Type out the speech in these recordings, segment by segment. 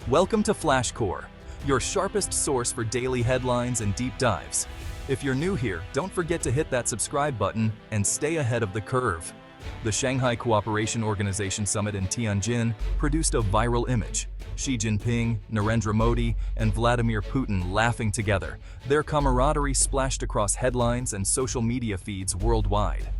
Welcome to FlashCore, your sharpest source for daily headlines and deep dives. If you're new here, don't forget to hit that subscribe button and stay ahead of the curve. The Shanghai Cooperation Organization Summit in Tianjin produced a viral image. Xi Jinping, Narendra Modi, and Vladimir Putin laughing together. Their camaraderie splashed across headlines and social media feeds worldwide.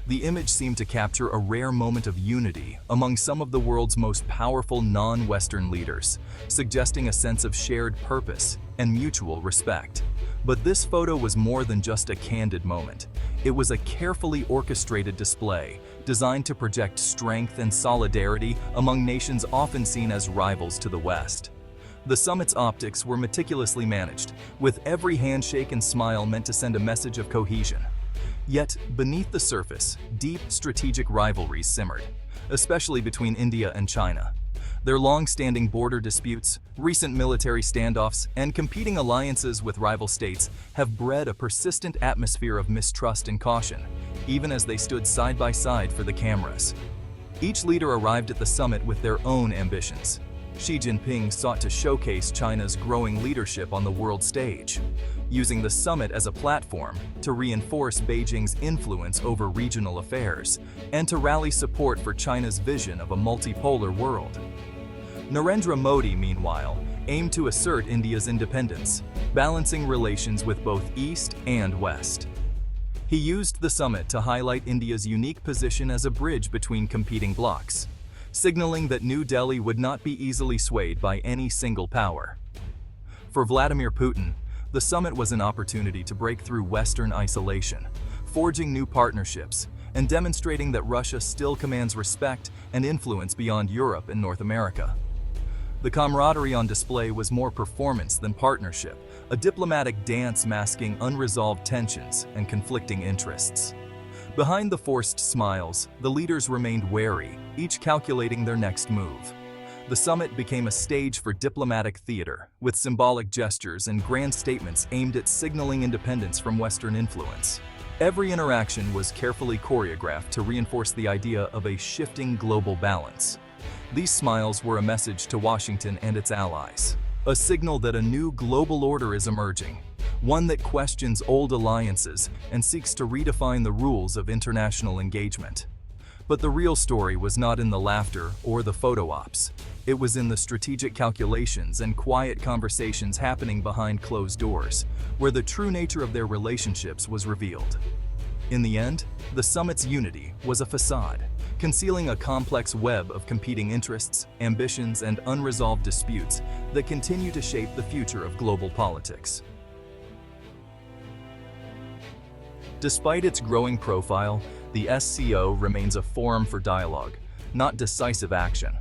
The image seemed to capture a rare moment of unity among some of the world's most powerful non-Western leaders, suggesting a sense of shared purpose and mutual respect. But this photo was more than just a candid moment. It was a carefully orchestrated display designed to project strength and solidarity among nations often seen as rivals to the West. The summit's optics were meticulously managed, with every handshake and smile meant to send a message of cohesion. Yet, beneath the surface, deep strategic rivalries simmered, especially between India and China. Their long-standing border disputes, recent military standoffs, and competing alliances with rival states have bred a persistent atmosphere of mistrust and caution, even as they stood side by side for the cameras. Each leader arrived at the summit with their own ambitions. Xi Jinping sought to showcase China's growing leadership on the world stage, using the summit as a platform to reinforce Beijing's influence over regional affairs and to rally support for China's vision of a multipolar world. Narendra Modi, meanwhile, aimed to assert India's independence, balancing relations with both East and West. He used the summit to highlight India's unique position as a bridge between competing blocs, signaling that New Delhi would not be easily swayed by any single power. For Vladimir Putin, the summit was an opportunity to break through Western isolation, forging new partnerships, and demonstrating that Russia still commands respect and influence beyond Europe and North America. The camaraderie on display was more performance than partnership, a diplomatic dance masking unresolved tensions and conflicting interests. Behind the forced smiles, the leaders remained wary, each calculating their next move. The summit became a stage for diplomatic theater, with symbolic gestures and grand statements aimed at signaling independence from Western influence. Every interaction was carefully choreographed to reinforce the idea of a shifting global balance. These smiles were a message to Washington and its allies, a signal that a new global order is emerging, one that questions old alliances and seeks to redefine the rules of international engagement. But the real story was not in the laughter or the photo ops. It was in the strategic calculations and quiet conversations happening behind closed doors, where the true nature of their relationships was revealed. In the end, the summit's unity was a facade, concealing a complex web of competing interests, ambitions, and unresolved disputes that continue to shape the future of global politics. Despite its growing profile, the SCO remains a forum for dialogue, not decisive action.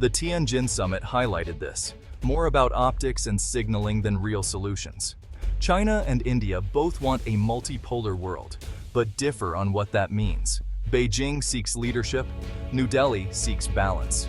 The Tianjin summit highlighted this, more about optics and signaling than real solutions. China and India both want a multipolar world, but differ on what that means. Beijing seeks leadership, New Delhi seeks balance.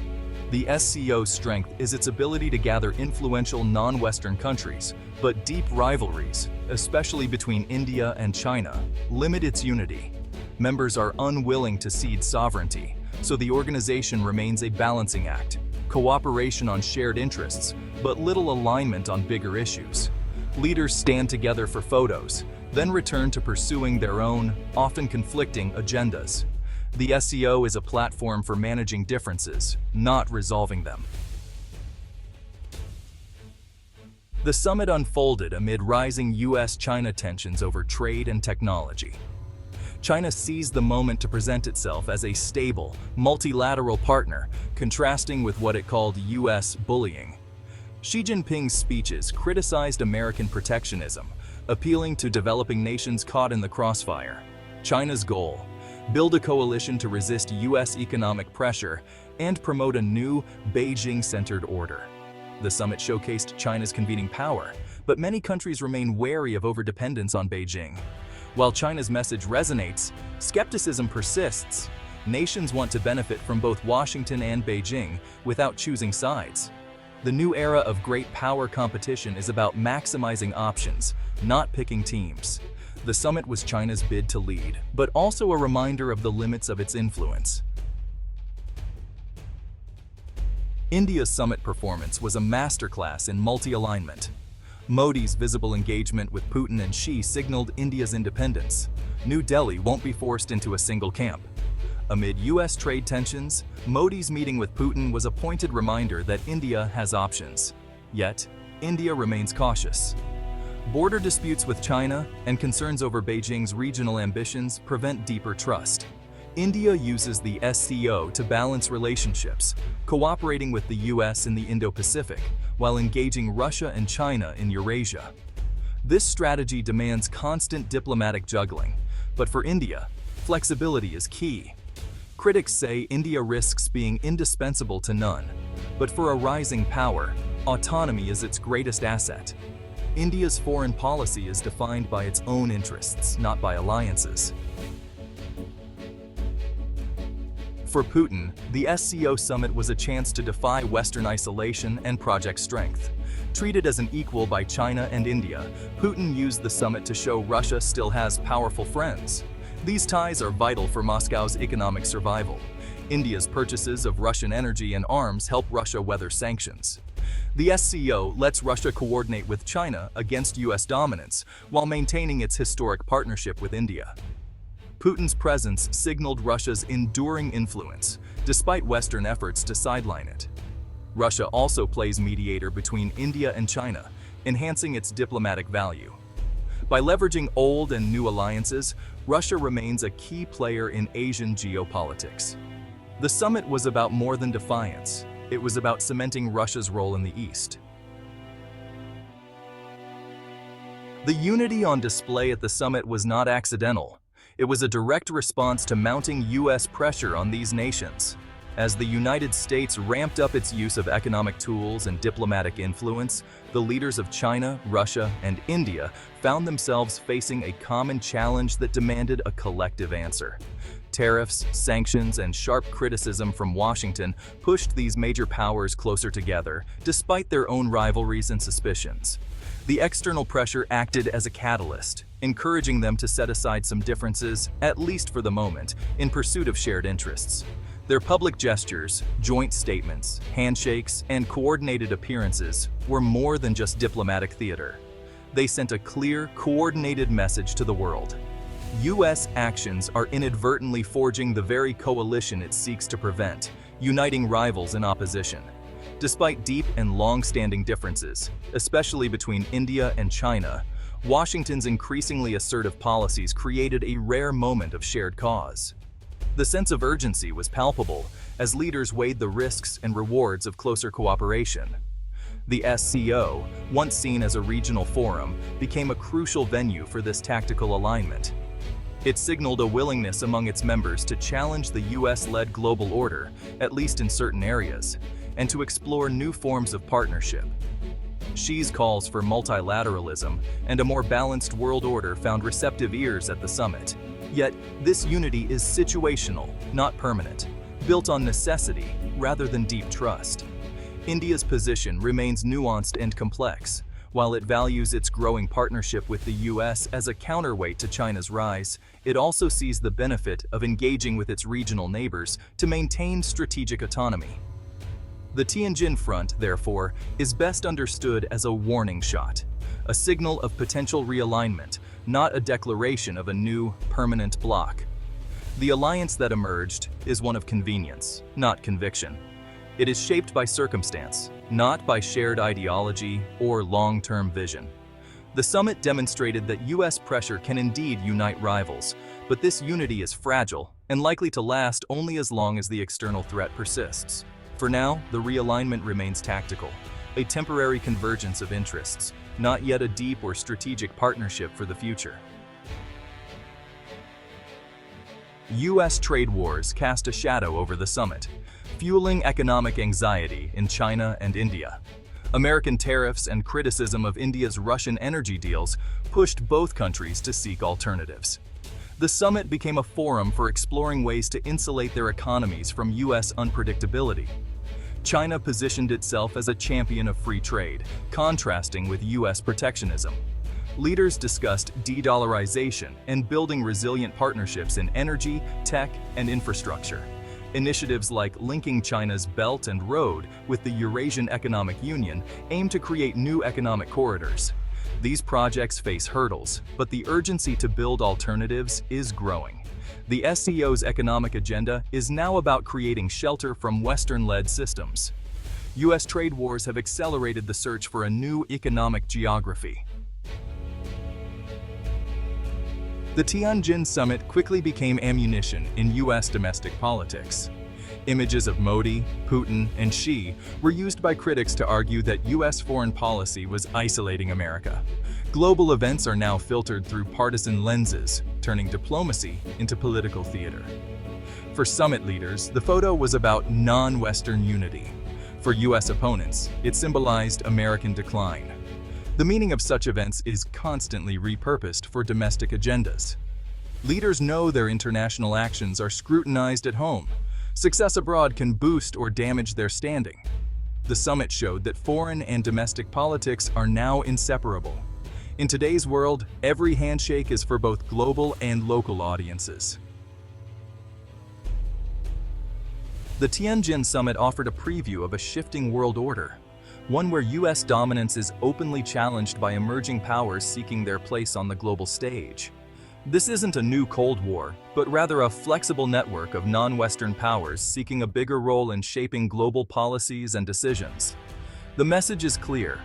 The SCO's strength is its ability to gather influential non-Western countries, but deep rivalries, especially between India and China, limit its unity. Members are unwilling to cede sovereignty, so the organization remains a balancing act, cooperation on shared interests, but little alignment on bigger issues. Leaders stand together for photos, then return to pursuing their own, often conflicting, agendas. The SCO is a platform for managing differences, not resolving them. The summit unfolded amid rising US-China tensions over trade and technology. China seized the moment to present itself as a stable, multilateral partner, contrasting with what it called US bullying. Xi Jinping's speeches criticized American protectionism, appealing to developing nations caught in the crossfire. China's goal: build a coalition to resist US economic pressure and promote a new, Beijing-centered order. The summit showcased China's convening power, but many countries remain wary of overdependence on Beijing. While China's message resonates, skepticism persists. Nations want to benefit from both Washington and Beijing without choosing sides. The new era of great power competition is about maximizing options, not picking teams. The summit was China's bid to lead, but also a reminder of the limits of its influence. India's summit performance was a masterclass in multi-alignment. Modi's visible engagement with Putin and Xi signaled India's independence. New Delhi won't be forced into a single camp. Amid US trade tensions, Modi's meeting with Putin was a pointed reminder that India has options. Yet, India remains cautious. Border disputes with China and concerns over Beijing's regional ambitions prevent deeper trust. India uses the SCO to balance relationships, cooperating with the US in the Indo-Pacific, while engaging Russia and China in Eurasia. This strategy demands constant diplomatic juggling, but for India, flexibility is key. Critics say India risks being indispensable to none, but for a rising power, autonomy is its greatest asset. India's foreign policy is defined by its own interests, not by alliances. For Putin, the SCO Summit was a chance to defy Western isolation and project strength. Treated as an equal by China and India, Putin used the summit to show Russia still has powerful friends. These ties are vital for Moscow's economic survival. India's purchases of Russian energy and arms help Russia weather sanctions. The SCO lets Russia coordinate with China against US dominance while maintaining its historic partnership with India. Putin's presence signaled Russia's enduring influence, despite Western efforts to sideline it. Russia also plays mediator between India and China, enhancing its diplomatic value. By leveraging old and new alliances, Russia remains a key player in Asian geopolitics. The summit was about more than defiance. It was about cementing Russia's role in the East. The unity on display at the summit was not accidental. It was a direct response to mounting US pressure on these nations. As the United States ramped up its use of economic tools and diplomatic influence, the leaders of China, Russia, and India found themselves facing a common challenge that demanded a collective answer. Tariffs, sanctions, and sharp criticism from Washington pushed these major powers closer together, despite their own rivalries and suspicions. The external pressure acted as a catalyst, encouraging them to set aside some differences, at least for the moment, in pursuit of shared interests. Their public gestures, joint statements, handshakes, and coordinated appearances were more than just diplomatic theater. They sent a clear, coordinated message to the world. US actions are inadvertently forging the very coalition it seeks to prevent, uniting rivals in opposition. Despite deep and long-standing differences, especially between India and China, Washington's increasingly assertive policies created a rare moment of shared cause. The sense of urgency was palpable as leaders weighed the risks and rewards of closer cooperation. The SCO, once seen as a regional forum, became a crucial venue for this tactical alignment. It signaled a willingness among its members to challenge the US-led global order, at least in certain areas, and to explore new forms of partnership. Xi's calls for multilateralism and a more balanced world order found receptive ears at the summit. Yet, this unity is situational, not permanent, built on necessity rather than deep trust. India's position remains nuanced and complex. While it values its growing partnership with the US as a counterweight to China's rise, it also sees the benefit of engaging with its regional neighbors to maintain strategic autonomy. The Tianjin front, therefore, is best understood as a warning shot, a signal of potential realignment, not a declaration of a new, permanent bloc. The alliance that emerged is one of convenience, not conviction. It is shaped by circumstance, not by shared ideology or long-term vision. The summit demonstrated that US pressure can indeed unite rivals, but this unity is fragile and likely to last only as long as the external threat persists. For now, the realignment remains tactical, a temporary convergence of interests, not yet a deep or strategic partnership for the future. US trade wars cast a shadow over the summit, fueling economic anxiety in China and India. American tariffs and criticism of India's Russian energy deals pushed both countries to seek alternatives. The summit became a forum for exploring ways to insulate their economies from US unpredictability. China positioned itself as a champion of free trade, contrasting with US protectionism. Leaders discussed de-dollarization and building resilient partnerships in energy, tech, and infrastructure. Initiatives like linking China's Belt and Road with the Eurasian Economic Union aim to create new economic corridors. These projects face hurdles, but the urgency to build alternatives is growing. The SCO's economic agenda is now about creating shelter from Western-led systems. U.S. trade wars have accelerated the search for a new economic geography. The Tianjin Summit quickly became ammunition in U.S. domestic politics. Images of Modi, Putin, and Xi were used by critics to argue that U.S. foreign policy was isolating America. Global events are now filtered through partisan lenses, turning diplomacy into political theater. For summit leaders, the photo was about non-Western unity. For U.S. opponents, it symbolized American decline. The meaning of such events is constantly repurposed for domestic agendas. Leaders know their international actions are scrutinized at home. Success abroad can boost or damage their standing. The summit showed that foreign and domestic politics are now inseparable. In today's world, every handshake is for both global and local audiences. The Tianjin Summit offered a preview of a shifting world order, one where U.S. dominance is openly challenged by emerging powers seeking their place on the global stage. This isn't a new Cold War, but rather a flexible network of non-Western powers seeking a bigger role in shaping global policies and decisions. The message is clear: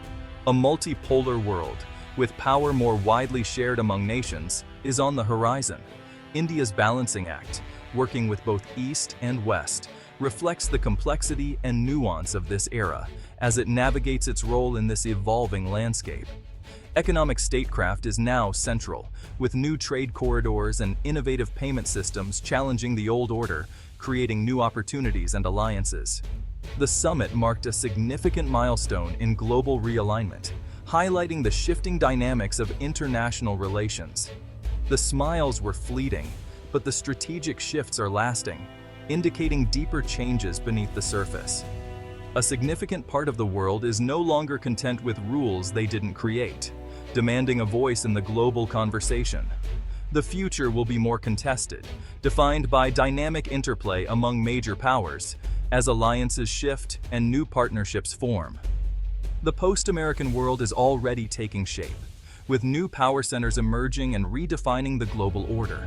a multipolar world, with power more widely shared among nations, is on the horizon. India's balancing act, working with both East and West, reflects the complexity and nuance of this era as it navigates its role in this evolving landscape. Economic statecraft is now central, with new trade corridors and innovative payment systems challenging the old order, creating new opportunities and alliances. The summit marked a significant milestone in global realignment, highlighting the shifting dynamics of international relations. The smiles were fleeting, but the strategic shifts are lasting, indicating deeper changes beneath the surface. A significant part of the world is no longer content with rules they didn't create, demanding a voice in the global conversation. The future will be more contested, defined by dynamic interplay among major powers, as alliances shift and new partnerships form. The post-American world is already taking shape, with new power centers emerging and redefining the global order.